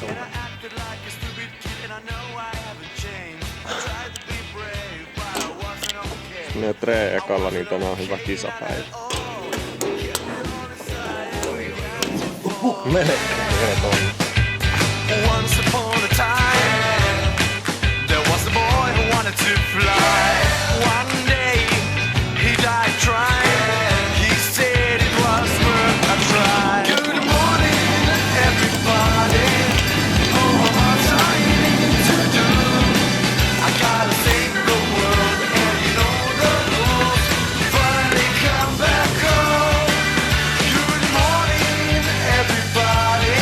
tullut. Ne tree ekalla, niin tänään on hyvä kisapäivä. Melkein on. Once upon a time, there was a boy who wanted to fly. One day, he died trying. He said it was worth a try. Good morning, everybody. Oh, how much I need to do. I gotta save the world, and you know the rules. Finally come back home. Good morning, everybody.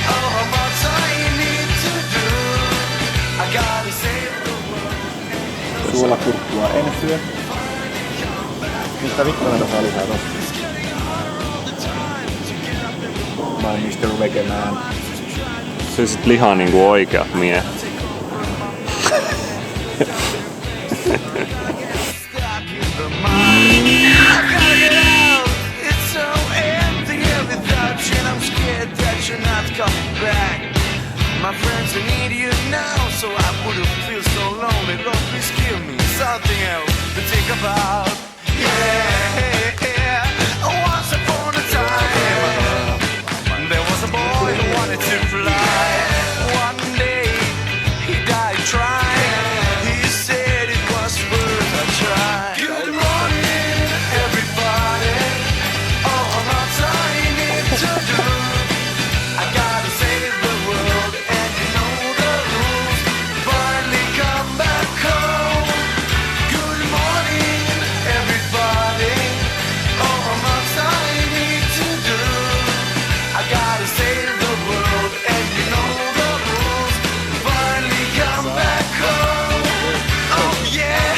Oh, how much I need to do. I gotta save the world. Suolakurkkua en syö. Mistä vittu näitä saa lisää tosta? Mä oon Mr. Vegeman. Syösit lihaa niinku oikeat miehet. Stuck in the mine. I gotta get out. It's so empty here without you, and I'm scared that you're not coming back. My friends, I need you now, so I wouldn't feel so lonely. Lord, please give me something else to think about. Yeah. Once upon a time, there was a boy who wanted to fly. One day, he died trying. He said it was worth a try. Good morning, everybody. Oh, how much I need to do. I gotta save the world, and you know the rules. Finally come back home. Good morning, everybody. Oh, how much I need to do. I gotta save the world, and you know the rules. Finally come back home. Oh yeah.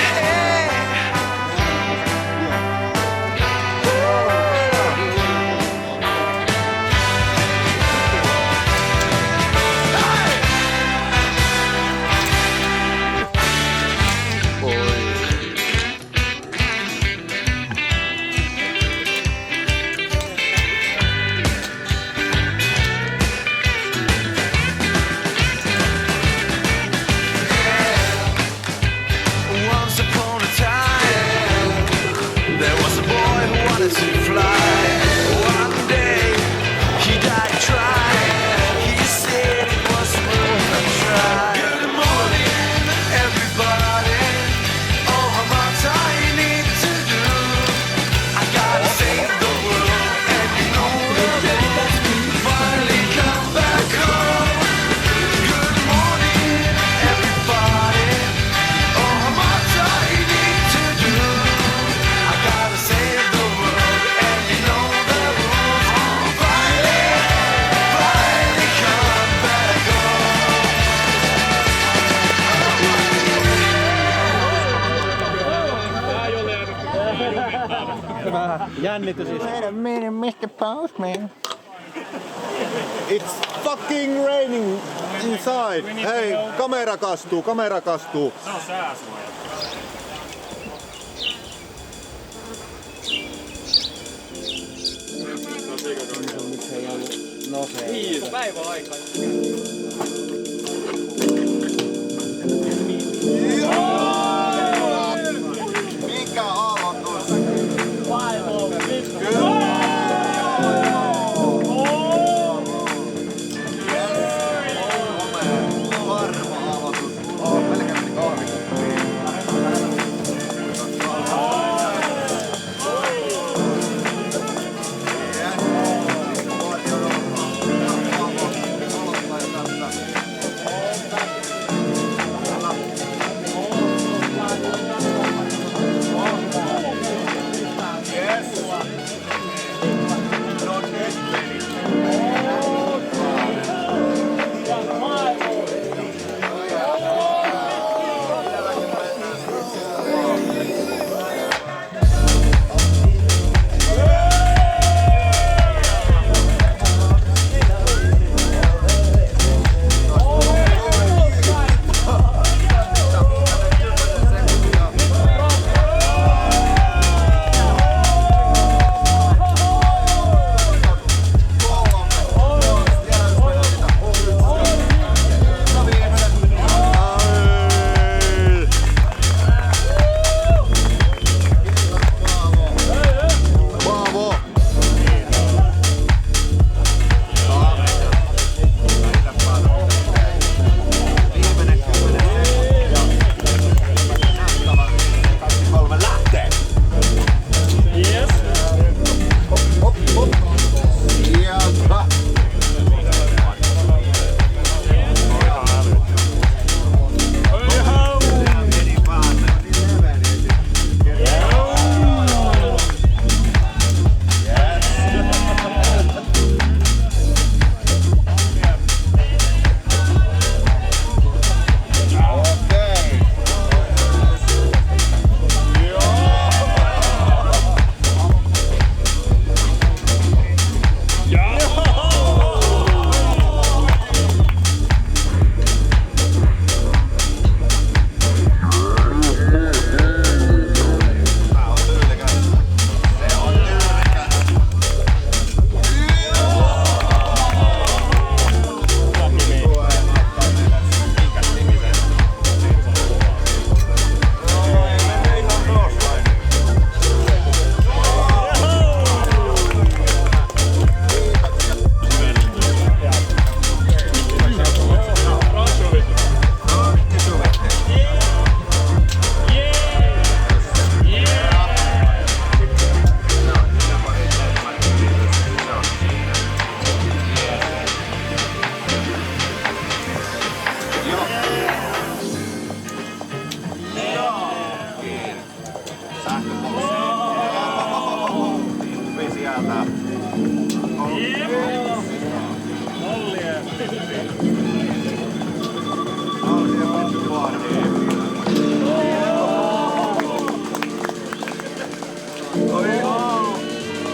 Once upon a time, there was a boy who wanted to fly. One day, he died trying. He said it was worth a try. Good morning, everybody. Oh, how much I need to do. I gotta save the world, and you know the rules. Finally come back home. Good morning, everybody. Oh, how much I need to do. I gotta save the world, and you know the rules. Finally come back home. Jännitys is. Wait a minute, Mr. Postman. It's fucking raining inside. Hei, kamera kastuu, kamera kastuu. Se on sääsuoja. No se. Niin, päivän aikaa. Mikä aloitus? Varma aloitus. Pelkästään kahvista.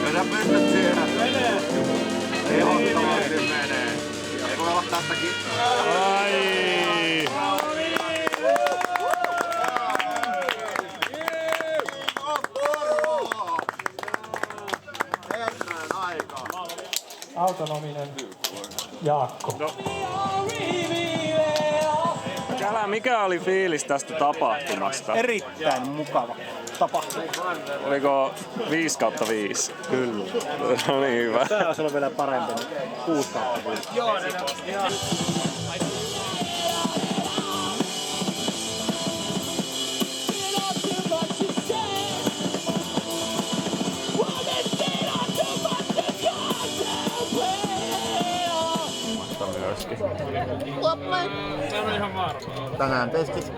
Kyllä pystyt siihen. Ehdottomasti menee. Ei voi olla tästäkin. Ai! Autonominen Jaakko. Kälä, mikä oli fiilis tästä tapahtumasta? Erittäin mukava tapahtuma. Oliko 5/5? Kyllä. No niin hyvä. Tää olisi ollut vielä parempi. 6/5. Joo, Myöskin. tänään testis.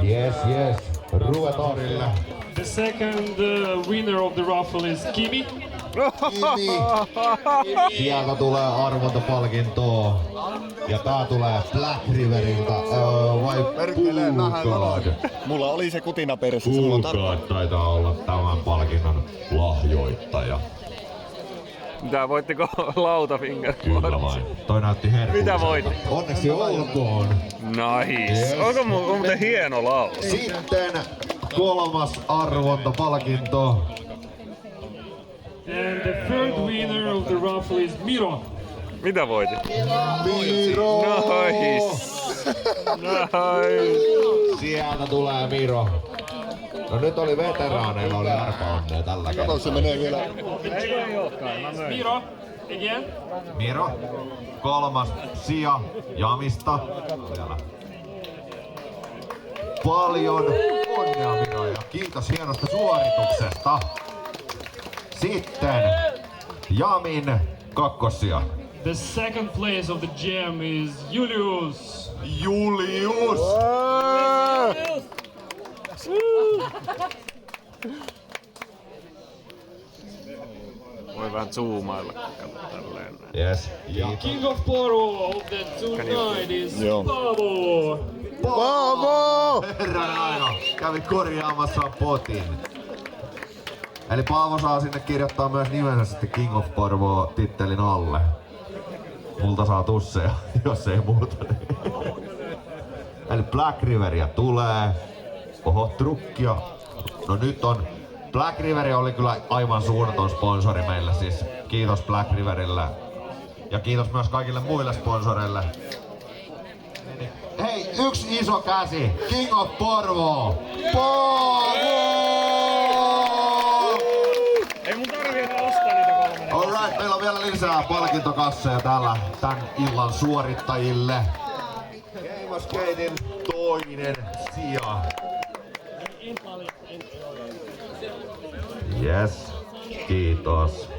Yes, Ruvetorille. The second winner of the raffle is Kimi. Kimi. Sieltä tulee arvontapalkintoa. Ja tää tulee Black Riveriltä. Vai Pullguard? Mulla oli se kutina perässä. Pullguard taitaa olla tämän palkinnon lahjoittaja. Mitä voittiko Lautafinger? Kyllä vain. Toi näytti herkulliselta. Mitä voitti? Onneksi olkoon. Nice. Yes. Onko muuten hieno laulu? Sitten kolmas arvontapalkinto. And the third winner of the raffle is Miro. Mitä voitit? Miro! Nice. Nice. Sieltä tulee Miro. No nyt oli veteraaneilla oli arpa-onnea tällä kertaa. Se menee vielä. Miro, again. Miro, kolmas sija Jamista. Vielä. Paljon onnea Miro ja kiitos hienosta suorituksesta. Sitten Jamin kakkosia. The second place of the jam is Julius. Julius! Voi vähän zoomailla, kato tälleen. Yes. King of Poro of the tonight is Paavo. Paavo! Herran aika. Kävi korjaamassa potin. Eli Paavo saa sinne kirjoittaa myös nimensä sitten King of Porvoo tittelin alle. Multa saa tusseja, jos ei muuta. Eli Black Riveria tulee. Oho, trukkia. No nyt on... Black River oli kyllä aivan suunnaton sponsori meille, siis kiitos Black Riverille. Ja kiitos myös kaikille muille sponsoreille. Hei, yksi iso käsi! King of Porvoo! Paavo! Ei mun tarvii enää ostaa niitä 3. Alright, meillä on vielä lisää palkintokasseja täällä tän illan suorittajille. Gamersgatein toinen sija. Yes, kiitos.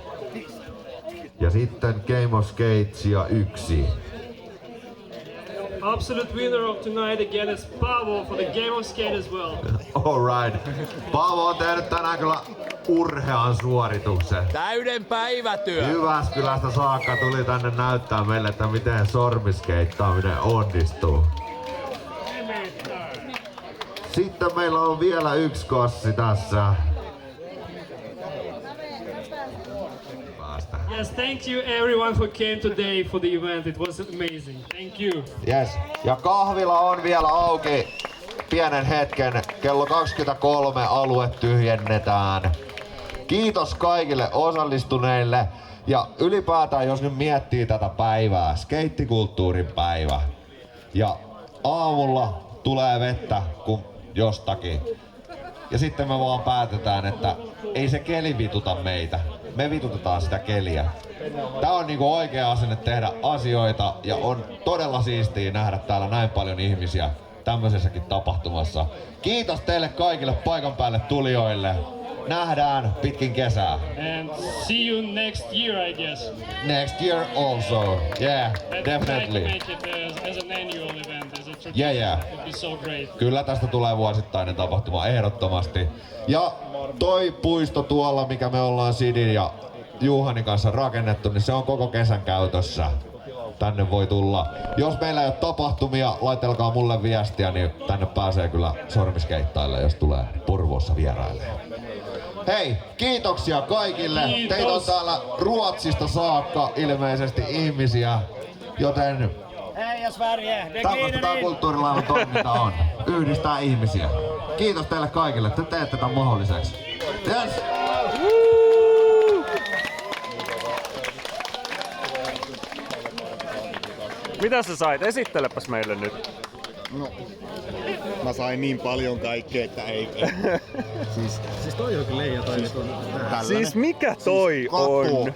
Ja sitten Game of Skatesia 1. Absolute winner of tonight again is Paavo for the Game of Skate as well. Alright. Paavo on tehnyt tänään kyllä urhean suorituksen. Täyden päivätyö. Jyväskylästä saakka tuli tänne näyttää meille, että miten sormiskeittaaminen onnistuu. Sitten meillä on vielä yksi kassi tässä. Yes, thank you everyone who came today for the event. It was amazing. Thank you. Yes. Ja kahvila on vielä auki pienen hetken. Kello 23 alue tyhjennetään. Kiitos kaikille osallistuneille. Ja ylipäätään jos nyt miettii tätä päivää, skeittikulttuurin päivä. Ja aamulla tulee vettä kun jostakin. Ja sitten me vaan päätetään, että ei se keli vituta meitä. Me vitutetaan sitä keliä. Tää on niinku oikea asenne tehdä asioita ja on todella siistiä nähdä täällä näin paljon ihmisiä tämmöisessäkin tapahtumassa. Kiitos teille kaikille paikan päälle tulijoille. Nähdään pitkin kesää. And see you next year, I guess. Next year also. Yeah, And definitely. try to make it as an annual event, as a tradition. Yeah. It would be so great. Kyllä tästä tulee vuosittainen tapahtuma ehdottomasti. Ja toi puisto tuolla, mikä me ollaan Sidin ja Juhanin kanssa rakennettu, niin se on koko kesän käytössä. Tänne voi tulla. Jos meillä ei ole tapahtumia, laitelkaa mulle viestiä, niin tänne pääsee kyllä sormiskeittaille, jos tulee Porvoossa vierailemaan. Hei, kiitoksia kaikille. Kiitos. Teitä on täällä Ruotsista saakka ilmeisesti ihmisiä, joten Heja Sverige! Det tällaista glider tää in! kulttuurilainen toiminta on. Yhdistää ihmisiä. Kiitos teille kaikille, te teette tämän mahdolliseksi. Yes. Mitä sä sait? Esittelepäs meille nyt. No, mä sain niin paljon kaikkea, että ei. Siis toi on kyllä leija toi. Siis mikä toi on?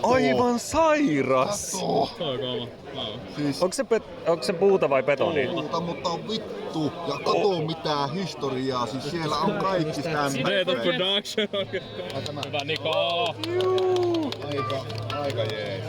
Aivan sairas! Siis Onko se puuta vai betoni? mutta on vittu. Ja kato mitään historiaa. Siis siellä on kaikki State of production. Hyvä Niko! Aika jees.